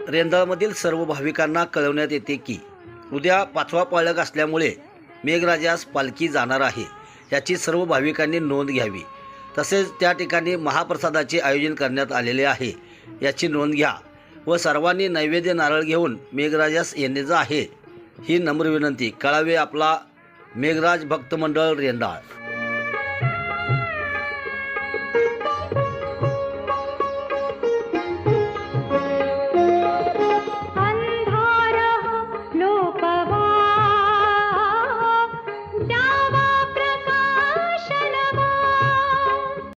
रेंदाळमधील सर्व भाविकांना कळवण्यात येते की उद्या 5वा पाळग असल्यामुळे मेघराजास पालखी जाणार आहे, याची सर्व भाविकांनी नोंद घ्यावी। तसेच त्या ठिकाणी महाप्रसादाचे आयोजन करण्यात आलेले आहे, याची नोंद घ्या व सर्वांनी नैवेद्य नारळ घेऊन मेघराजास येण्याचं आहे ही नम्र विनंती। कळावे आपला मेघराज भक्त मंडळ रेंदाळ।